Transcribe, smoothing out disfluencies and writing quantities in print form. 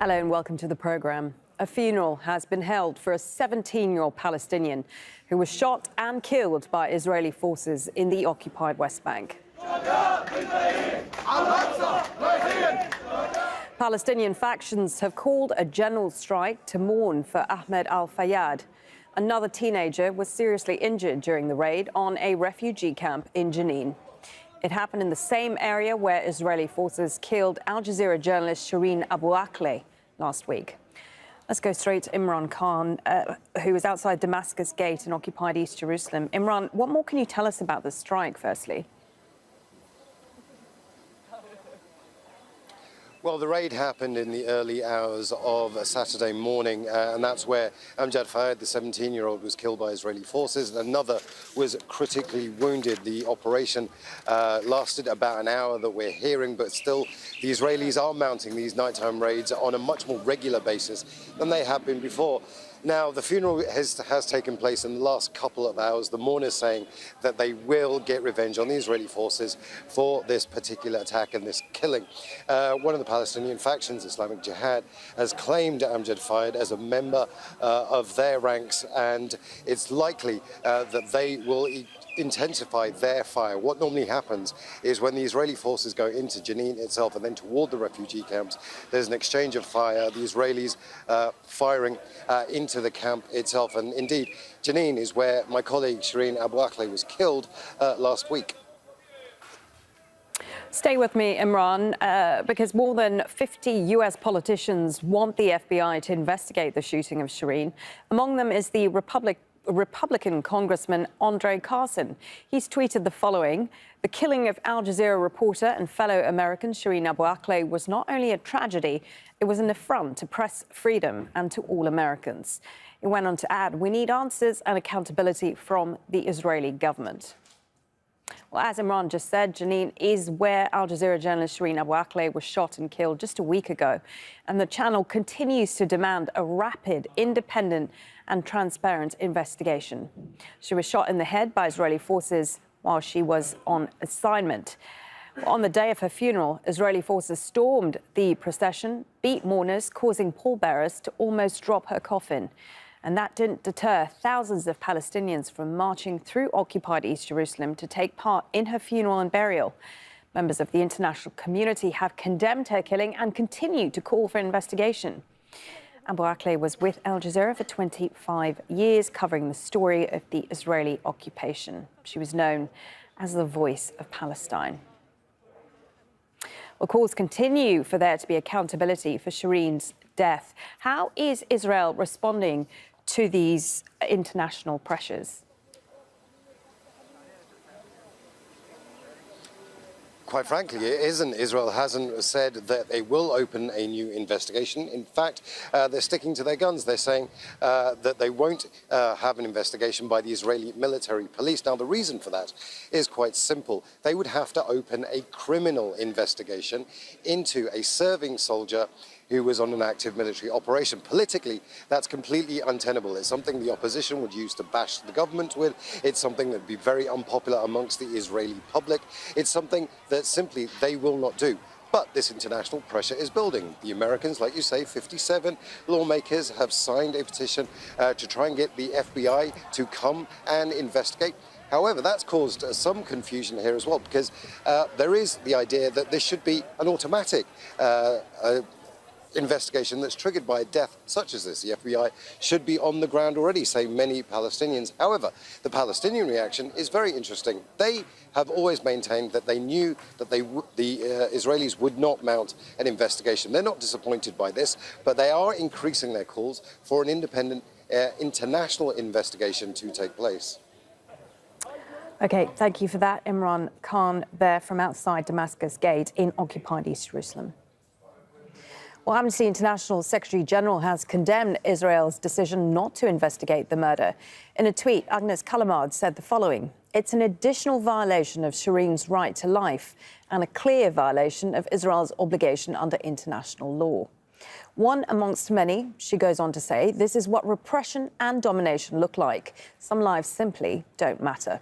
Hello and welcome to the programme. A funeral has been held for a 17-year-old Palestinian who was shot and killed by Israeli forces in the occupied West Bank. Palestinian factions have called a general strike to mourn for Ahmed al-Fayyad. Another teenager was seriously injured during the raid on a refugee camp in Jenin. It happened in the same area where Israeli forces killed Al Jazeera journalist Shireen Abu Akleh last week. Let's go straight to Imran Khan, who is outside Damascus Gate in occupied East Jerusalem. Imran, what more can you tell us about the strike, firstly? Well, the raid happened in the early hours of Saturday morning, and that's where Amjad Fayyad, the 17-year-old, was killed by Israeli forces, and another was critically wounded. The operation lasted about an hour that we're hearing, but still the Israelis are mounting these nighttime raids on a much more regular basis than they have been before. Now, the funeral has taken place in the last couple of hours. The mourners saying that they will get revenge on the Israeli forces for this particular attack and this killing. One of the Palestinian factions, Islamic Jihad, has claimed Amjad Fayyad as a member of their ranks, and it's likely that they will intensify their fire. What normally happens is when the Israeli forces go into Jenin itself and then toward the refugee camps, there's an exchange of fire, the Israelis firing into the camp itself. And indeed, Jenin is where my colleague Shireen Abu Akleh was killed last week. Stay with me, Imran, because more than 50 US politicians want the FBI to investigate the shooting of Shireen. Among them is the Republican Congressman Andre Carson. He's tweeted the following: "The killing of Al Jazeera reporter and fellow American Shireen Abu Akleh was not only a tragedy, it was an affront to press freedom and to all Americans." He went on to add, "We need answers and accountability from the Israeli government." Well, as Imran just said, Jenin is where Al Jazeera journalist Shireen Abu Akleh was shot and killed just a week ago. And the channel continues to demand a rapid, independent and transparent investigation. She was shot in the head by Israeli forces while she was on assignment. On the day of her funeral, Israeli forces stormed the procession, beat mourners, causing pallbearers to almost drop her coffin. And that didn't deter thousands of Palestinians from marching through occupied East Jerusalem to take part in her funeral and burial. Members of the international community have condemned her killing and continue to call for investigation. Abu Akleh was with Al Jazeera for 25 years, covering the story of the Israeli occupation. She was known as the voice of Palestine. Well, calls continue for there to be accountability for Shireen's death. How is Israel responding to these international pressures? Quite frankly, it isn't. Israel hasn't said that they will open a new investigation. In fact, they're sticking to their guns. They're saying that they won't have an investigation by the Israeli military police. Now, the reason for that is quite simple. They would have to open a criminal investigation into a serving soldier who was on an active military operation. Politically, that's completely untenable. It's something the opposition would use to bash the government with. It's something that would be very unpopular amongst the Israeli public. It's something that simply they will not do. But this international pressure is building. The Americans, like you say, 57 lawmakers have signed a petition to try and get the FBI to come and investigate. However, that's caused some confusion here as well, because there is the idea that this should be an automatic investigation that's triggered by a death such as this. The FBI should be on the ground already, say many Palestinians. However, the Palestinian reaction is very interesting. They have always maintained that they knew that the Israelis would not mount an investigation. They're not disappointed by this, but they are increasing their calls for an independent international investigation to take place. OK, thank you for that, Imran Khan, there from outside Damascus Gate in occupied East Jerusalem. Well, Amnesty International Secretary General has condemned Israel's decision not to investigate the murder. In a tweet, Agnes Kalamard said the following: "It's an additional violation of Shireen's right to life and a clear violation of Israel's obligation under international law. One amongst many," she goes on to say, "this is what repression and domination look like. Some lives simply don't matter."